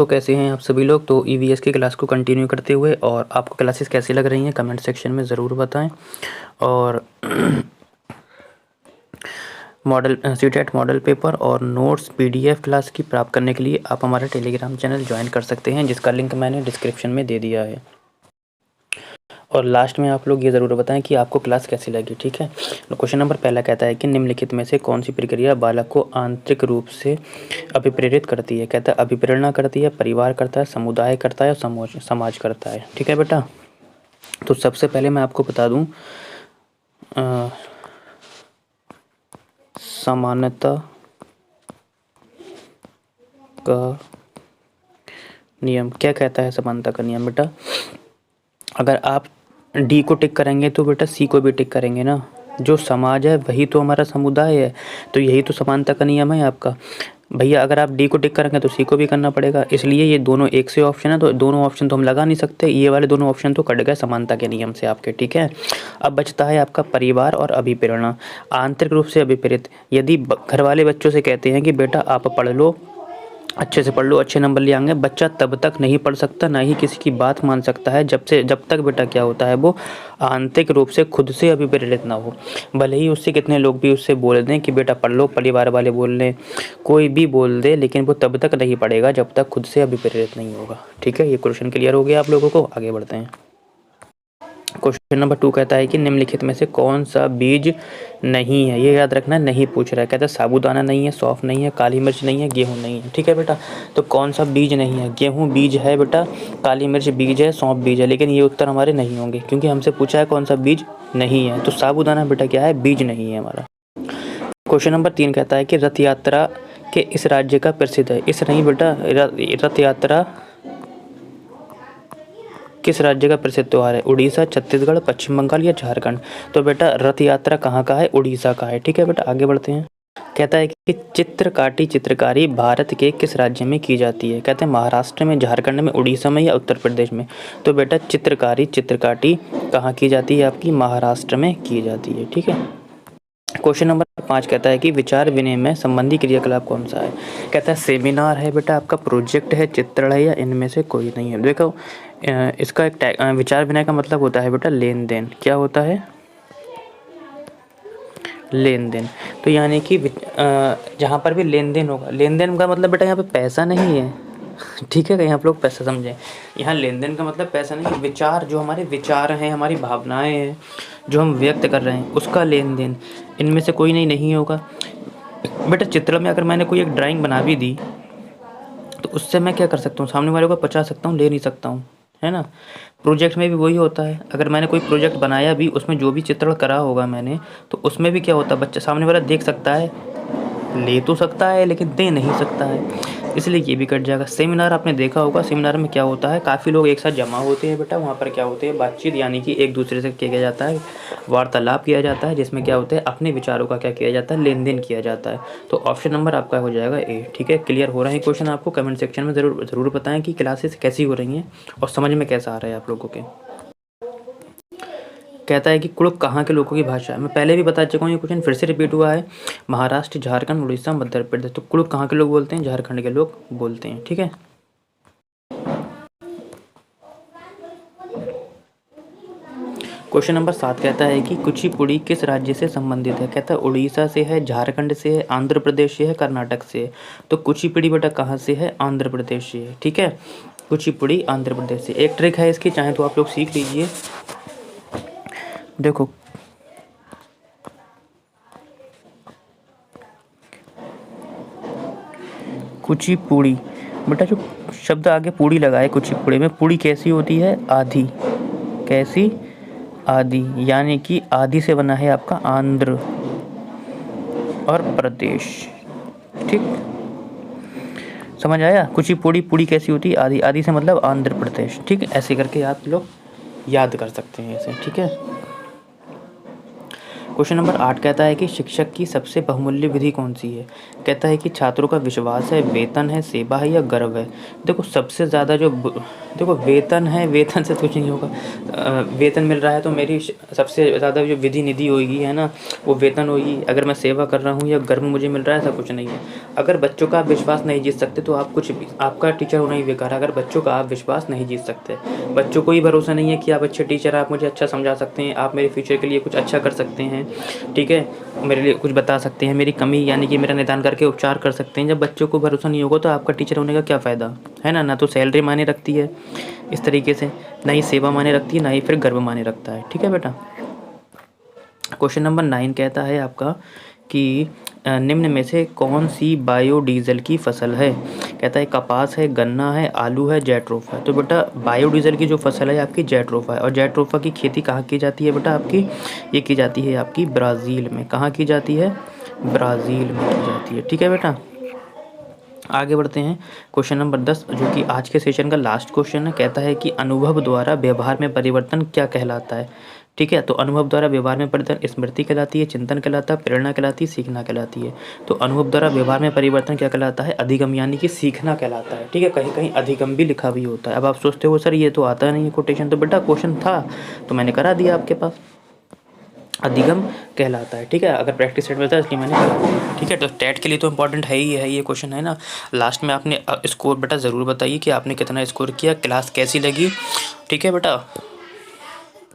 तो कैसे हैं आप सभी लोग। तो ईवीएस की क्लास को कंटिन्यू करते हुए, और आपको क्लासेस कैसी लग रही हैं कमेंट सेक्शन में ज़रूर बताएं। और मॉडल सीटेट मॉडल पेपर और नोट्स पीडीएफ क्लास की प्राप्त करने के लिए आप हमारा टेलीग्राम चैनल ज्वाइन कर सकते हैं, जिसका लिंक मैंने डिस्क्रिप्शन में दे दिया है। और लास्ट में आप लोग ये ज़रूर बताएं कि आपको क्लास कैसी लगी। ठीक है। क्वेश्चन नंबर पहला कहता है कि निम्नलिखित में से कौन सी प्रक्रिया बालक को आंतरिक रूप से अभिप्रेरित करती है। कहता है अभिप्रेरणा करती है, परिवार करता है, समुदाय करता है, समाज करता है। ठीक है बेटा। तो सबसे पहले मैं आपको बता दूं समानता का नियम क्या कहता है। समानता का नियम बेटा, अगर आप डी को टिक करेंगे तो बेटा सी को भी टिक करेंगे ना। जो समाज है वही तो हमारा समुदाय है, तो यही तो समानता का नियम है आपका भैया। अगर आप डी को टिक करेंगे तो सी को भी करना पड़ेगा, इसलिए ये दोनों एक से ऑप्शन है, तो दोनों ऑप्शन तो हम लगा नहीं सकते। ये वाले दोनों ऑप्शन तो कट गए समानता के नियम से आपके। ठीक है। अब बचता है आपका परिवार और अभिप्रेरणा। आंतरिक रूप से अभिप्रेरित, यदि घर वाले बच्चों से कहते हैं कि बेटा आप पढ़ लो, अच्छे से पढ़ लो, अच्छे नंबर ले आएंगे, बच्चा तब तक नहीं पढ़ सकता, ना ही किसी की बात मान सकता है जब तक बेटा क्या होता है, वो आंतरिक रूप से खुद से अभिप्रेरित ना हो। भले ही उससे कितने लोग भी उससे बोल दें कि बेटा पढ़ लो, परिवार वाले बोल लें, कोई भी बोल दे, लेकिन वो तब तक नहीं पढ़ेगा जब तक खुद से अभिप्रेरित नहीं होगा। ठीक है। ये क्वेश्चन क्लियर हो गया आप लोगों को। आगे बढ़ते हैं। क्वेश्चन नंबर 2 कहता है कि निम्नलिखित में से कौन सा बीज नहीं है। ये याद रखना, नहीं पूछ रहा है। कहता है साबूदाना नहीं है, सौंफ नहीं है, काली मिर्च नहीं है, गेहूं नहीं है। ठीक है बेटा। तो कौन सा बीज नहीं है। गेहूं बीज है बेटा, काली मिर्च बीज है, सौंफ बीज है, लेकिन ये उत्तर हमारे नहीं होंगे, क्योंकि हमसे पूछा है कौन सा बीज नहीं है। तो साबूदाना बेटा क्या है, बीज नहीं है हमारा। क्वेश्चन नंबर 3 कहता है कि रथ यात्रा के इस राज्य का प्रसिद्ध है। इस नहीं बेटा, रथ यात्रा किस राज्य का प्रसिद्ध त्यौहार है। उड़ीसा, छत्तीसगढ़, पश्चिम बंगाल या झारखंड। तो बेटा रथ यात्रा कहाँ का है, उड़ीसा का है। ठीक है बेटा। आगे बढ़ते हैं। कहता है कि चित्रकारी भारत के किस राज्य में की जाती है। कहते हैं महाराष्ट्र में, झारखंड में, उड़ीसा में या उत्तर प्रदेश में। तो बेटा चित्रकाटी कहाँ की जाती है, आपकी महाराष्ट्र में की जाती है। ठीक है। क्वेश्चन नंबर 5 कहता है कि विचार विनिमय संबंधी क्रियाकलाप कौन सा है। कहता है सेमिनार है बेटा, आपका प्रोजेक्ट है, चित्रण है, या इनमें से कोई नहीं है। देखो इसका एक विचार विनिमय का मतलब होता है बेटा लेन देन। क्या होता है, लेन देन। तो यानी कि जहाँ पर भी लेन देन होगा, लेन देन का मतलब बेटा यहाँ पे पैसा नहीं है। ठीक है, कहीं आप लोग पैसा समझें। यहाँ लेन देन का मतलब पैसा नहीं, विचार, जो हमारे विचार हैं, हमारी भावनाएं हैं, जो हम व्यक्त कर रहे हैं, उसका लेन देन। इनमें से कोई नहीं होगा बेटा। चित्र में अगर मैंने कोई एक ड्राइंग बना भी दी तो उससे मैं क्या कर सकता हूँ, सामने वाले को बचा सकता हूँ, ले नहीं सकता हूँ, है ना। प्रोजेक्ट में भी वही होता है। अगर मैंने कोई प्रोजेक्ट बनाया भी, उसमें जो भी चित्रण करा होगा मैंने, तो उसमें भी क्या होता है, बच्चा सामने वाला देख सकता है, ले तो सकता है लेकिन दे नहीं सकता है, इसलिए ये भी कट जाएगा। सेमिनार आपने देखा होगा, सेमिनार में क्या होता है, काफ़ी लोग एक साथ जमा होते हैं बेटा। वहाँ पर क्या होते हैं, बातचीत, यानी कि एक दूसरे से किया जाता है, वार्तालाप किया जाता है, जिसमें क्या होता है, अपने विचारों का क्या किया जाता है, लेन देन किया जाता है। तो ऑप्शन नंबर आपका हो जाएगा ए। ठीक है। क्लियर हो रहा है क्वेश्चन आपको। कमेंट सेक्शन में ज़रूर बताएं कि क्लासेस कैसी हो रही हैं और समझ में कैसा आ रहा है आप लोगों के। कहता है कि कुड़ुक कहाँ के लोगों की भाषा है। मैं पहले भी बता चुका हूँ, ये क्वेश्चन फिर से रिपीट हुआ है। महाराष्ट्र, झारखंड, उड़ीसा, मध्य प्रदेश। तो कुड़ुक कहाँ के लोग बोलते हैं, झारखंड के लोग बोलते हैं। ठीक है। क्वेश्चन नंबर 7 कहता है कि कुचिपुड़ी किस राज्य से संबंधित है। कहता है उड़ीसा से है, झारखंड से है, आंध्र प्रदेश से है, कर्नाटक से है। तो कुचिपुड़ी बेटा कहाँ से है, आंध्र प्रदेश से है। ठीक है। कुचिपुड़ी आंध्र प्रदेश से। एक ट्रिक है इसकी, चाहे तो आप लोग सीख लीजिए। देखो कुचिपुड़ी बेटा, जो शब्द आगे पूड़ी लगा है कुचिपुड़ी में, पूड़ी कैसी होती है, आधी। कैसी, आदि, यानी कि आदि से बना है आपका आंध्र और प्रदेश। ठीक, समझ आया। कुचिपुड़ी, पूड़ी कैसी होती है, आदि, आदि से मतलब आंध्र प्रदेश। ठीक है। ऐसे करके आप लोग याद कर सकते हैं इसे। ठीक है। क्वेश्चन नंबर 8 कहता है कि शिक्षक की सबसे बहुमूल्य विधि कौन सी है? कहता है कि छात्रों का विश्वास है, वेतन है, सेवा है या गर्व है? देखो सबसे ज़्यादा देखो वेतन है, वेतन से कुछ नहीं होगा। वेतन मिल रहा है तो मेरी सबसे ज़्यादा जो विधि निधि होगी है ना, वो वेतन होगी। अगर मैं सेवा कर रहा हूँ या गर्व मुझे मिल रहा है, ऐसा कुछ नहीं है। अगर बच्चों का आप विश्वास नहीं जीत सकते तो आप कुछ भी, आपका टीचर होना ही बेकार है। अगर बच्चों का आप विश्वास नहीं जीत सकते, बच्चों को ही भरोसा नहीं है कि आप अच्छे टीचर, आप मुझे अच्छा समझा सकते हैं, आप मेरे फ्यूचर के लिए कुछ अच्छा कर सकते हैं, ठीक है, मेरे लिए कुछ बता सकते हैं, मेरी कमी यानी कि मेरा निदान करके उपचार कर सकते हैं। जब बच्चों को भरोसा नहीं होगा तो आपका टीचर होने का क्या फ़ायदा है ना। ना तो सैलरी मायने रखती है इस तरीके से, ना ही सेवा मायने रखती है, ना ही फिर गर्व मायने रखता है। ठीक है बेटा। क्वेश्चन नंबर 9 कहता है आपका कि निम्न में से कौन सी बायोडीज़ल की फसल है? कहता है कपास है, गन्ना है, आलू है, जैट्रोफा है। तो बेटा बायोडीज़ल की जो फसल है आपकी जैट्रोफा है। और जैट्रोफा की खेती कहाँ की जाती है बेटा आपकी? ये की जाती है आपकी ब्राज़ील में। कहाँ की जाती है? ब्राज़ील में की जाती है। ठीक है बेटा। आगे बढ़ते हैं। क्वेश्चन नंबर 10 जो कि आज के सेशन का लास्ट क्वेश्चन है, कहता है कि अनुभव द्वारा व्यवहार में परिवर्तन क्या कहलाता है? ठीक है, तो अनुभव द्वारा व्यवहार में परिवर्तन स्मृति कहलाती है, चिंतन कहलाता है, प्रेरणा कहलाती है, सीखना कहलाती है। तो अनुभव द्वारा व्यवहार में परिवर्तन क्या कहलाता है? अधिगम यानी कि सीखना कहलाता है। ठीक है, कहीं कहीं अधिगम भी लिखा भी होता है। अब आप सोचते हो सर ये तो आता नहीं है कोटेशन, तो बेटा क्वेश्चन था तो मैंने करा दिया आपके पास, अधिगम कहलाता है। ठीक है, अगर प्रैक्टिस सेट मिलता है इसलिए मैंने करा दिया। ठीक है, तो टेट के लिए तो इंपॉर्टेंट है ही है ये क्वेश्चन, है ना। लास्ट में आपने स्कोर बेटा ज़रूर बताइए कि आपने कितना स्कोर किया, क्लास कैसी लगी। ठीक है बेटा।